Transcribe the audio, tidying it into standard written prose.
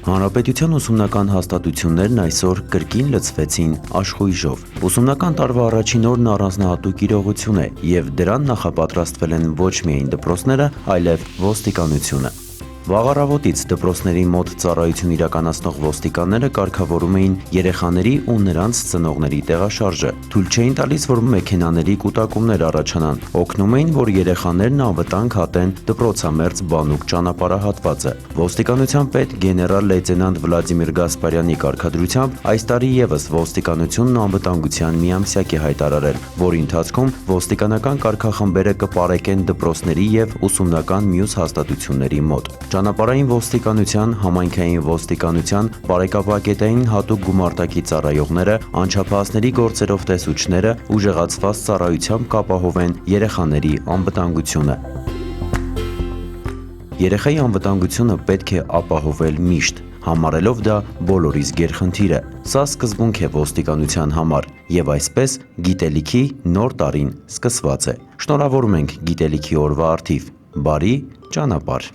Հանրապետության ուսումնական հաստատություններն այսօր կրկին լցվեցին աշխույժով։ Ուսումնական տարվա առաջին օրն առանձնահատուկ իրողություն է, եւ դրան նախապատրաստվել են ոչ միայն դպրոցները, այլև ոստիկանությունը։ Վաղ առավոտից դպրոցների մոտ ծառայություն իրականացնող ոստիկանները կարգավորում էին երեխաների ու նրանց ծնողների տեղաշարժը, թույլ չէին տալիս, որ մեքենաների կուտակումներ առաջանան, օգնում էին, որ երեխաներն անվտանգ հատեն դպրոցամերձ բանուկ ճանապարհահատվածը։ Ոստիկանության պետ գեներալ լեյտենանտ Վլադիմիր Գասպարյանի կարգադրությամբ այս տարի եւս ոստիկանությունն անվտանգության միամսյակ է հայտարարել, որի ընթացքում ոստիկանական կարգախմբերը կպարեկեն դպրոցների եւ ուսումնական մյուս հաստատությունների մոտ։ Ճանապարհային ոստիկանության, համայնքային ոստիկանության, բարեկապակետային հատուկ գումարտակի ծառայողները, անչափահասների գործերով տեսուչները ուժեղացված ծառայությամբ կապահովեն երեխաների անվտանգությունը։ Երեխայի անվտանգությունը պետք է ապահովել միշտ, համարելով դա բոլորիս գերխնդիրը։ Սա սկզբունք է ոստիկանության համար, եւ այսպես գիտելիքի նոր տարին սկսված է։ Շնորհավորում ենք գիտելիքի օրվա առթիվ։ Բարի ճանապարհ։